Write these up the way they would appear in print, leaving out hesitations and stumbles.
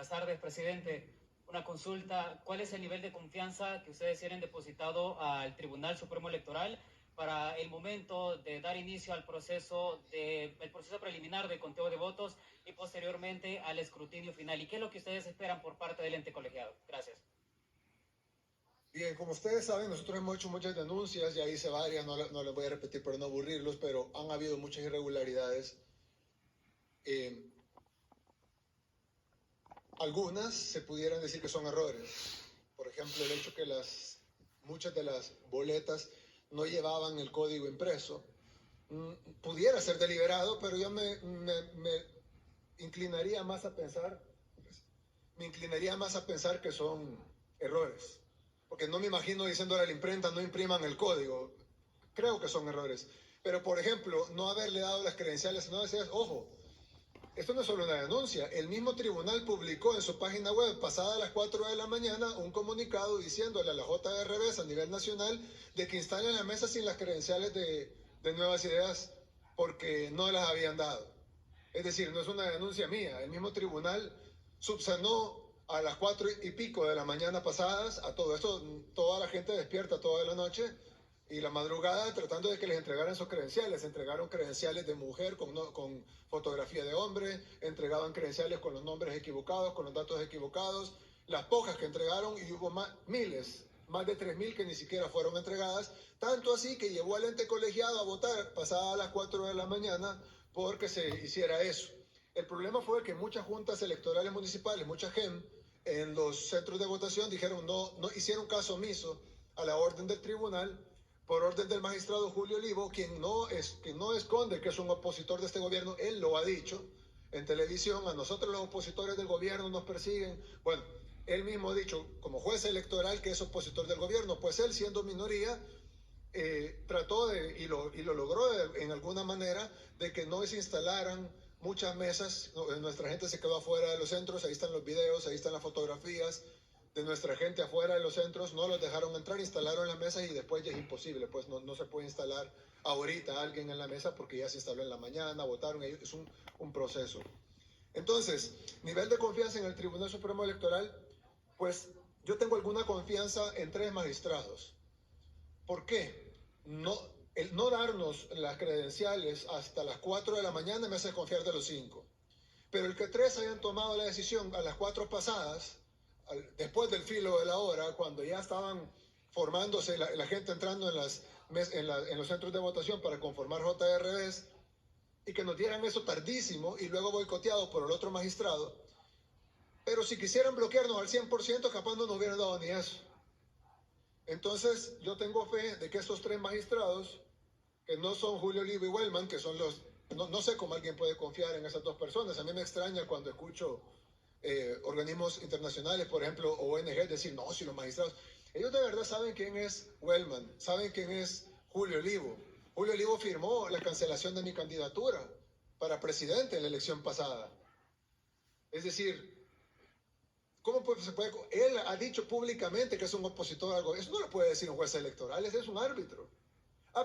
buenas tardes, presidente. Una consulta. ¿Cuál es el nivel de confianza que ustedes tienen depositado al Tribunal Supremo Electoral para el momento de dar inicio al proceso preliminar de conteo de votos y posteriormente al escrutinio final? ¿Y qué es lo que ustedes esperan por parte del ente colegiado? Gracias. Bien, como ustedes saben, nosotros hemos hecho muchas denuncias, ya hice varias, no les voy a repetir para no aburrirlos, pero han habido muchas irregularidades. Algunas se pudieran decir que son errores. Por ejemplo, el hecho que muchas de las boletas no llevaban el código impreso. Pudiera ser deliberado, pero yo me inclinaría más a pensar que son errores. Porque no me imagino diciéndole a la imprenta, no impriman el código. Creo que son errores. Pero, por ejemplo, no haberle dado las credenciales, no decías, ojo, esto no es solo una denuncia. El mismo tribunal publicó en su página web, pasada las 4 de la mañana, un comunicado diciéndole a la JRB a nivel nacional de que instalen la mesa sin las credenciales de Nuevas Ideas porque no las habían dado. Es decir, no es una denuncia mía. El mismo tribunal subsanó a las 4 y pico de la mañana pasadas a todo esto, toda la gente despierta toda la noche y la madrugada tratando de que les entregaran sus credenciales. Entregaron credenciales de mujer con fotografía de hombre, entregaban credenciales con los nombres equivocados, con los datos equivocados. Las pocas que entregaron, y hubo miles, más de 3.000 que ni siquiera fueron entregadas, tanto así que llevó al ente colegiado a votar pasada las 4 de la mañana porque se hiciera eso. El problema fue que muchas juntas electorales municipales, mucha GEM, en los centros de votación dijeron no hicieron caso omiso a la orden del tribunal, por orden del magistrado Julio Olivo, quien no esconde que es un opositor de este gobierno. Él lo ha dicho en televisión: a nosotros los opositores del gobierno nos persiguen. Bueno, él mismo ha dicho como juez electoral que es opositor del gobierno. Pues él, siendo minoría, trató y lo logró en alguna manera, de que no se instalaran muchas mesas. Nuestra gente se quedó afuera de los centros. Ahí están los videos, ahí están las fotografías de nuestra gente afuera de los centros. No los dejaron entrar, instalaron las mesas y después ya es imposible, pues no se puede instalar ahorita alguien en la mesa porque ya se instaló en la mañana, votaron, es un proceso. Entonces, nivel de confianza en el Tribunal Supremo Electoral, pues yo tengo alguna confianza en 3 magistrados. ¿Por qué? El no darnos las credenciales hasta las 4 de la mañana me hace confiar de los 5. Pero el que 3 hayan tomado la decisión a las 4 pasadas, después del filo de la hora, cuando ya estaban formándose la gente entrando en los centros de votación para conformar JRBs, y que nos dieran eso tardísimo y luego boicoteado por el otro magistrado. Pero si quisieran bloquearnos al 100%, capaz no nos hubieran dado ni eso. Entonces, yo tengo fe de que estos 3 magistrados, que no son Julio Olivo y Wellman, que son los... No sé cómo alguien puede confiar en esas 2 personas. A mí me extraña cuando escucho organismos internacionales, por ejemplo, ONG, decir, no, si los magistrados... Ellos de verdad saben quién es Wellman, saben quién es Julio Olivo. Julio Olivo firmó la cancelación de mi candidatura para presidente en la elección pasada. Es decir, ¿cómo se puede? Él ha dicho públicamente que es un opositor al gobierno. Eso no lo puede decir un juez electoral, ese es un árbitro.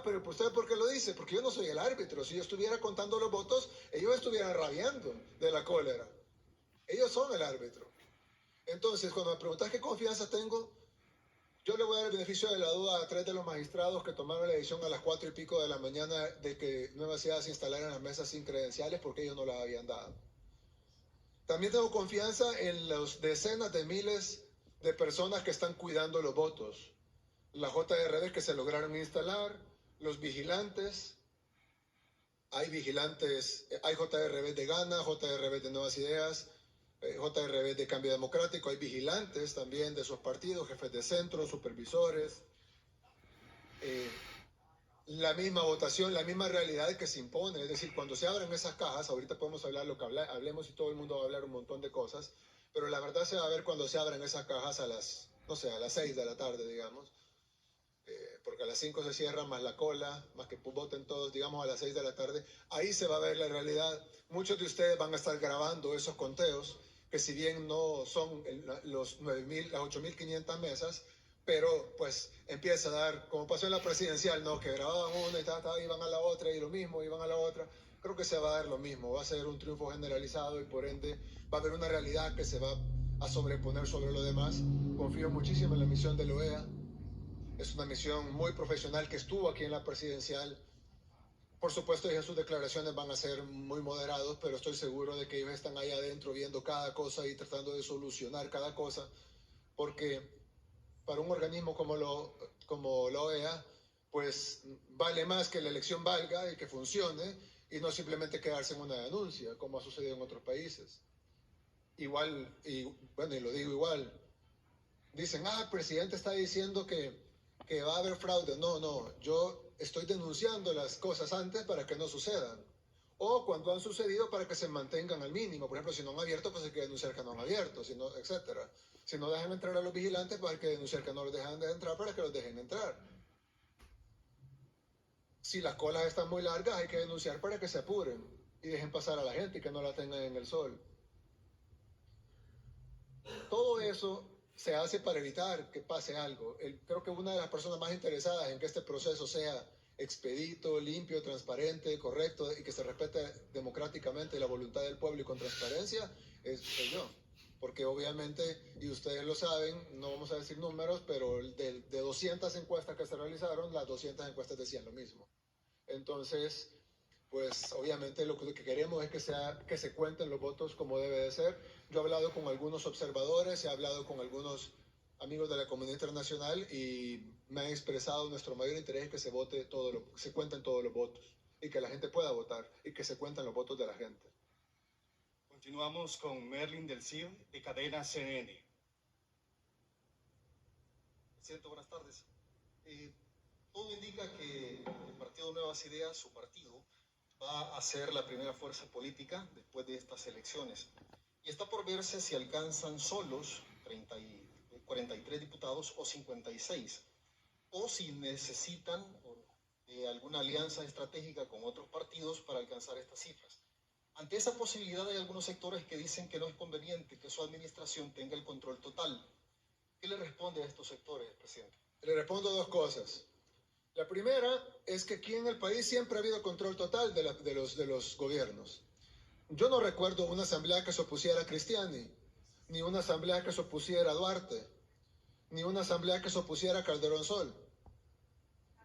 Pero ¿usted por qué lo dice? Porque yo no soy el árbitro. Si yo estuviera contando los votos, ellos estuvieran rabiando de la cólera. Ellos son el árbitro. Entonces, cuando me preguntas qué confianza tengo, yo le voy a dar el beneficio de la duda a 3 de los magistrados que tomaron la decisión a las 4 y pico de la mañana de que Nuevas Ideas instalaran las mesas sin credenciales porque ellos no las habían dado. También tengo confianza en las decenas de miles de personas que están cuidando los votos. Las JRB que se lograron instalar, los vigilantes. Hay vigilantes, hay JRB de Gana, JRB de Nuevas Ideas, JRB de Cambio Democrático. Hay vigilantes también de esos partidos, jefes de centro, supervisores. La misma votación, la misma realidad que se impone. Es decir, cuando se abren esas cajas, ahorita podemos hablar lo que hablemos y todo el mundo va a hablar un montón de cosas, pero la verdad se va a ver cuando se abren esas cajas a las 6 de la tarde, digamos, porque a las 5 se cierra, más la cola, más que voten todos, digamos a las 6 de la tarde, ahí se va a ver la realidad. Muchos de ustedes van a estar grabando esos conteos, que si bien no son las 8.500 mesas, pero pues empieza a dar, como pasó en la presidencial, ¿no? Que grababan una y iban a la otra y lo mismo, iban a la otra. Creo que se va a dar lo mismo, va a ser un triunfo generalizado y por ende va a haber una realidad que se va a sobreponer sobre lo demás. Confío muchísimo en la misión de la OEA. Es una misión muy profesional que estuvo aquí en la presidencial. Por supuesto, sus declaraciones van a ser muy moderados, pero estoy seguro de que ellos están ahí adentro viendo cada cosa y tratando de solucionar cada cosa, porque para un organismo como la OEA, pues vale más que la elección valga y que funcione y no simplemente quedarse en una denuncia, como ha sucedido en otros países. Igual, y bueno, y lo digo igual, dicen, el presidente está diciendo que va a haber fraude. No, yo estoy denunciando las cosas antes para que no sucedan. O cuando han sucedido para que se mantengan al mínimo. Por ejemplo, si no han abierto, pues hay que denunciar que no han abierto, si no, etc. Si no dejan entrar a los vigilantes, pues hay que denunciar que no los dejan de entrar para que los dejen entrar. Si las colas están muy largas, hay que denunciar para que se apuren y dejen pasar a la gente y que no la tengan en el sol. Todo eso se hace para evitar que pase algo. Creo que una de las personas más interesadas en que este proceso sea expedito, limpio, transparente, correcto y que se respete democráticamente la voluntad del pueblo y con transparencia soy yo. Porque obviamente, y ustedes lo saben, no vamos a decir números, pero de 200 encuestas que se realizaron, las 200 encuestas decían lo mismo. Entonces, pues obviamente lo que queremos es que se cuenten los votos como debe de ser. Yo he hablado con algunos observadores, he hablado con algunos amigos de la comunidad internacional y me han expresado nuestro mayor interés que se cuenten todos los votos y que la gente pueda votar y que se cuenten los votos de la gente. Continuamos con Merlin del CID de Cadena CNN. Presidente, buenas tardes. Todo indica que el Partido Nuevas Ideas, su partido, va a ser la primera fuerza política después de estas elecciones. Y está por verse si alcanzan solos 43 diputados o 56, o si necesitan alguna alianza estratégica con otros partidos para alcanzar estas cifras. Ante esa posibilidad hay algunos sectores que dicen que no es conveniente que su administración tenga el control total. ¿Qué le responde a estos sectores, presidente? Le respondo dos cosas. La primera es que aquí en el país siempre ha habido control total de los gobiernos. Yo no recuerdo una asamblea que se opusiera a Cristiani, ni una asamblea que se opusiera a Duarte, ni una asamblea que se opusiera a Calderón Sol.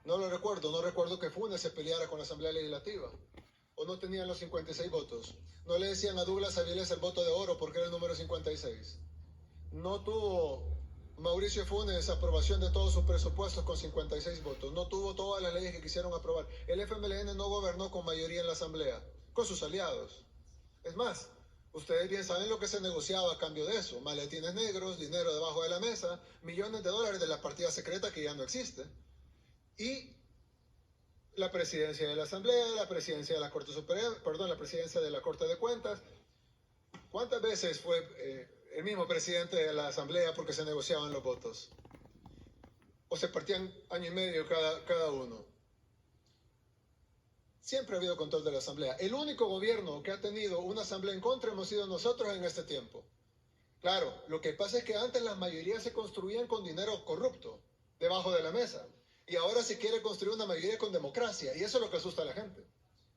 No lo recuerdo, no recuerdo que Funes se peleara con la Asamblea Legislativa. O no tenían los 56 votos. No le decían a Douglas Avilés el voto de oro porque era el número 56. No tuvo Mauricio Funes aprobación de todos sus presupuestos con 56 votos. No tuvo todas las leyes que quisieron aprobar. El FMLN no gobernó con mayoría en la Asamblea, con sus aliados. Es más, ustedes bien saben lo que se negociaba a cambio de eso. Maletines negros, dinero debajo de la mesa, millones de dólares de la partida secreta que ya no existe. Y la presidencia de la Asamblea, la presidencia de la Corte Suprema, la presidencia de la Corte de Cuentas. ¿Cuántas veces fue el mismo presidente de la Asamblea porque se negociaban los votos? O se partían año y medio cada uno. Siempre ha habido control de la Asamblea. El único gobierno que ha tenido una Asamblea en contra hemos sido nosotros en este tiempo. Claro, lo que pasa es que antes las mayorías se construían con dinero corrupto, debajo de la mesa. Y ahora se quiere construir una mayoría con democracia. Y eso es lo que asusta a la gente.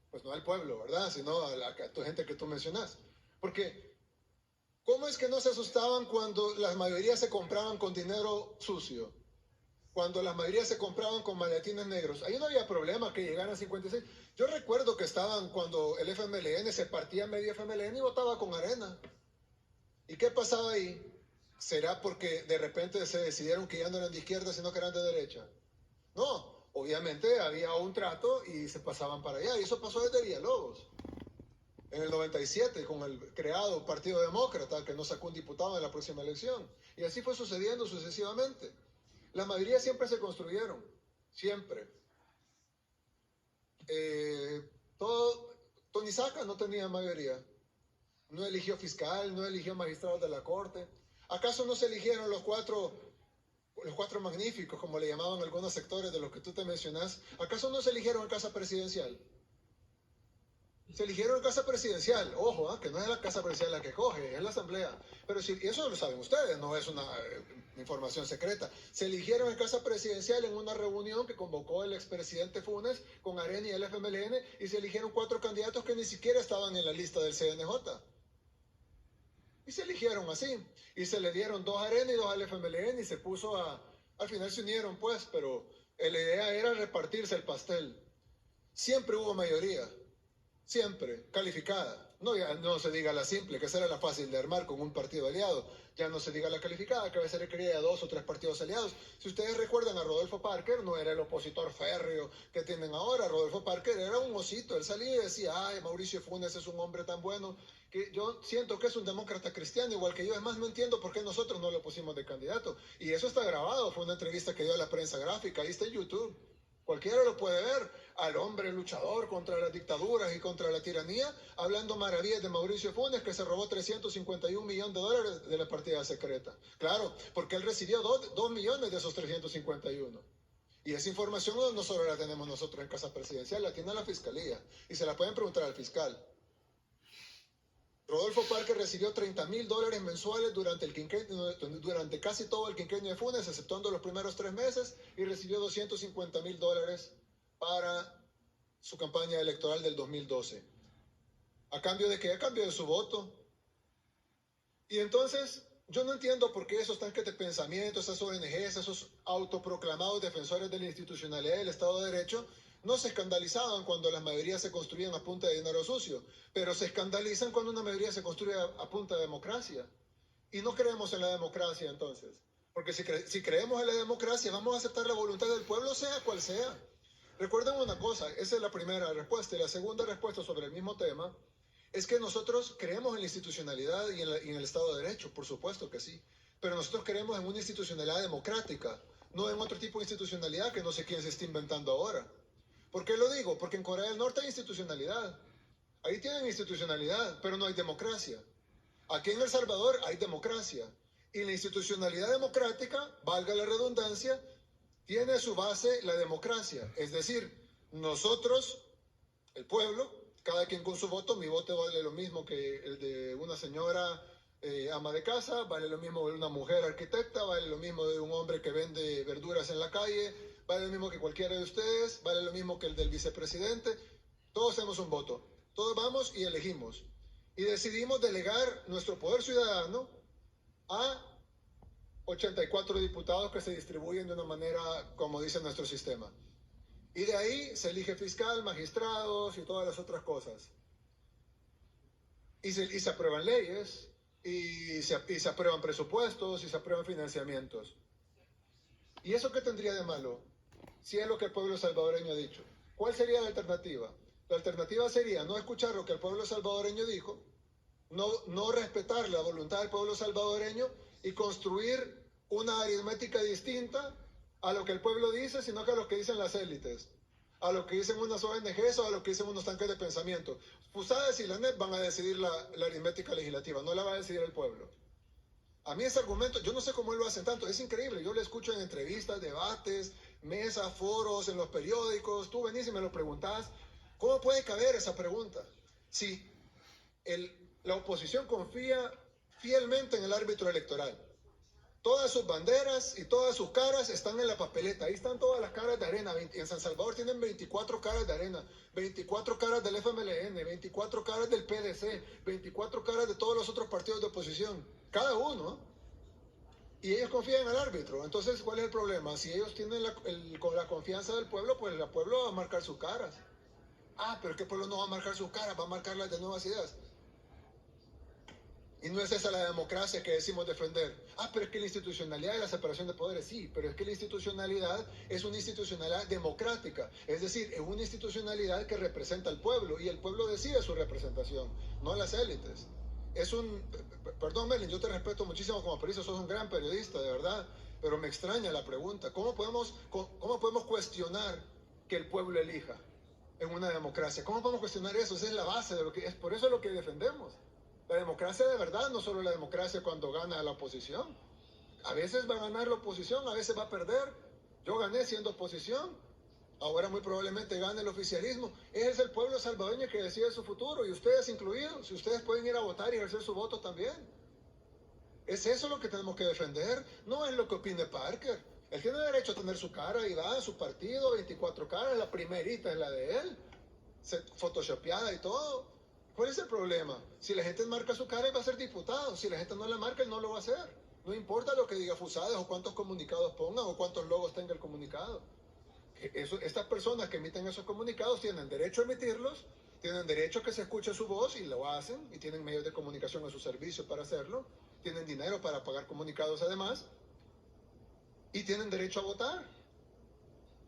Pues no al pueblo, ¿verdad? Sino a la gente que tú mencionas. Porque, ¿cómo es que no se asustaban cuando las mayorías se compraban con dinero sucio? Cuando las mayorías se compraban con maletines negros. Ahí no había problema que llegaran a 56. Yo recuerdo que estaban cuando el FMLN se partía medio FMLN y votaba con arena. ¿Y qué pasaba ahí? ¿Será porque de repente se decidieron que ya no eran de izquierda, sino que eran de derecha? No, obviamente había un trato y se pasaban para allá. Y eso pasó desde Villalobos. En el 97, con el creado Partido Demócrata, que no sacó un diputado en la próxima elección. Y así fue sucediendo sucesivamente. Las mayorías siempre se construyeron. Siempre. Tony Saca no tenía mayoría. No eligió fiscal, no eligió magistrados de la Corte. ¿Acaso no se eligieron los cuatro magníficos, como le llamaban algunos sectores de los que tú te mencionas? ¿Acaso no se eligieron en casa presidencial? Se eligieron en casa presidencial. Ojo, que no es la casa presidencial la que coge, es la Asamblea. Pero si, eso lo saben ustedes, no es una información secreta. Se eligieron en casa presidencial en una reunión que convocó el expresidente Funes con Arena y el FMLN, y se eligieron 4 candidatos que ni siquiera estaban en la lista del CNJ. Y se eligieron así. Y se le dieron 2 a Arena y 2 al FMLN y se puso a... Al final se unieron, pues, pero la idea era repartirse el pastel. Siempre hubo mayoría. Siempre, calificada. No, ya no se diga la simple, que esa era la fácil de armar con un partido aliado. Ya no se diga la calificada, que a veces requería de 2 o 3 partidos aliados. Si ustedes recuerdan a Rodolfo Parker, no era el opositor férreo que tienen ahora. Rodolfo Parker era un osito. Él salía y decía, ay, Mauricio Funes es un hombre tan bueno, que yo siento que es un demócrata cristiano igual que yo. Es más, no entiendo por qué nosotros no lo pusimos de candidato. Y eso está grabado, fue una entrevista que dio a la prensa gráfica, ahí está en YouTube. Cualquiera lo puede ver, al hombre luchador contra las dictaduras y contra la tiranía, hablando maravillas de Mauricio Funes, que se robó 351 millones de dólares de la partida secreta. Claro, porque él recibió 2 millones de esos 351. Y esa información no solo la tenemos nosotros en Casa Presidencial, la tiene la Fiscalía. Y se la pueden preguntar al fiscal. Rodolfo Parker recibió $30,000 mensuales durante casi todo el quinquenio de Funes, exceptuando los primeros 3 meses, y recibió $250,000 para su campaña electoral del 2012. ¿A cambio de qué? A cambio de su voto. Y entonces, yo no entiendo por qué esos tanques de pensamiento, esas ONGs, esos autoproclamados defensores de la institucionalidad del Estado de Derecho, no se escandalizaban cuando las mayorías se construían a punta de dinero sucio, pero se escandalizan cuando una mayoría se construye a punta de democracia. Y no creemos en la democracia entonces, porque si creemos en la democracia vamos a aceptar la voluntad del pueblo, sea cual sea. Recuerden una cosa, esa es la primera respuesta, y la segunda respuesta sobre el mismo tema es que nosotros creemos en la institucionalidad y en el Estado de Derecho, por supuesto que sí, pero nosotros creemos en una institucionalidad democrática, no en otro tipo de institucionalidad que no sé quién se está inventando ahora. ¿Por qué lo digo? Porque en Corea del Norte hay institucionalidad. Ahí tienen institucionalidad, pero no hay democracia. Aquí en El Salvador hay democracia. Y la institucionalidad democrática, valga la redundancia, tiene a su base la democracia. Es decir, nosotros, el pueblo, cada quien con su voto, mi voto vale lo mismo que el de una señora ama de casa, vale lo mismo de una mujer arquitecta, vale lo mismo de un hombre que vende verduras en la calle, vale lo mismo que cualquiera de ustedes, vale lo mismo que el del vicepresidente. Todos tenemos un voto, todos vamos y elegimos. Y decidimos delegar nuestro poder ciudadano a 84 diputados que se distribuyen de una manera como dice nuestro sistema. Y de ahí se elige fiscal, magistrados y todas las otras cosas. Y se aprueban leyes, y se aprueban presupuestos, y se aprueban financiamientos. ¿Y eso qué tendría de malo? Si es lo que el pueblo salvadoreño ha dicho. ¿Cuál sería la alternativa? La alternativa sería no escuchar lo que el pueblo salvadoreño dijo, no respetar la voluntad del pueblo salvadoreño y construir una aritmética distinta a lo que el pueblo dice, sino que a lo que dicen las élites, a lo que dicen unas ONGs o a lo que dicen unos tanques de pensamiento. Fusadas y la NEP van a decidir la aritmética legislativa, no la va a decidir el pueblo. A mí ese argumento, yo no sé cómo él lo hacen tanto, es increíble, yo lo escucho en entrevistas, debates, mesas, foros, en los periódicos, tú venís y me lo preguntás, ¿cómo puede caber esa pregunta? Si la oposición confía fielmente en el árbitro electoral, todas sus banderas y todas sus caras están en la papeleta. Ahí están todas las caras de Arena. En San Salvador tienen 24 caras de Arena, 24 caras del FMLN, 24 caras del PDC, 24 caras de todos los otros partidos de oposición. Cada uno. Y ellos confían en el árbitro. Entonces, ¿cuál es el problema? Si ellos tienen con la confianza del pueblo, pues el pueblo va a marcar sus caras. Ah, pero es que el pueblo no va a marcar sus caras, va a marcar las de Nuevas Ideas. Y no es esa la democracia que decimos defender. Ah, pero es que la institucionalidad y la separación de poderes, sí, pero es que la institucionalidad es una institucionalidad democrática. Es decir, es una institucionalidad que representa al pueblo y el pueblo decide su representación, no las élites. Perdón, Melin, yo te respeto muchísimo como periodista, sos un gran periodista, de verdad, pero me extraña la pregunta. ¿Cómo podemos cuestionar que el pueblo elija en una democracia? ¿Cómo podemos cuestionar eso? Esa es la base de lo que es, por eso es lo que defendemos. La democracia de verdad, no solo la democracia cuando gana la oposición. A veces va a ganar la oposición, a veces va a perder. Yo gané siendo oposición, ahora muy probablemente gane el oficialismo. Es el pueblo salvadoreño que decide su futuro, y ustedes incluidos, si ustedes pueden ir a votar y ejercer su voto también. Es eso lo que tenemos que defender, no es lo que opine Parker. Él tiene derecho a tener su cara y va a su partido, 24 caras, la primerita es la de él, photoshopeada y todo. ¿Cuál es el problema? Si la gente marca su cara, él va a ser diputado. Si la gente no la marca, él no lo va a hacer. No importa lo que diga Fusades o cuántos comunicados pongan o cuántos logos tenga el comunicado. Estas personas que emiten esos comunicados tienen derecho a emitirlos, tienen derecho a que se escuche su voz y lo hacen, y tienen medios de comunicación a su servicio para hacerlo, tienen dinero para pagar comunicados además, y tienen derecho a votar,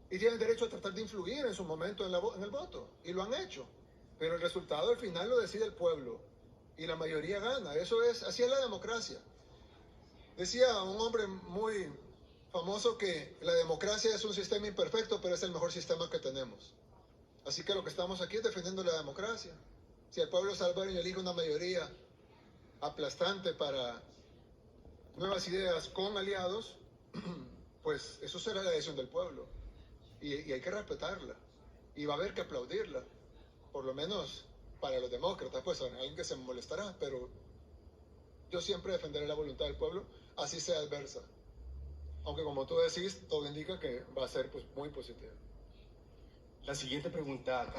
y tienen derecho a tratar de influir en su momento en el voto, y lo han hecho. Pero el resultado al final lo decide el pueblo, y la mayoría gana. Así es la democracia. Decía un hombre muy famoso que la democracia es un sistema imperfecto, pero es el mejor sistema que tenemos. Así que lo que estamos aquí es defendiendo la democracia. Si el pueblo salvadoreño elige una mayoría aplastante para nuevas ideas con aliados, pues eso será la decisión del pueblo. Y hay que respetarla. Y va a haber que aplaudirla. Por lo menos para los demócratas, pues alguien que se molestará, pero yo siempre defenderé la voluntad del pueblo, así sea adversa. Aunque como tú decís, todo indica que va a ser pues muy positivo. La siguiente pregunta.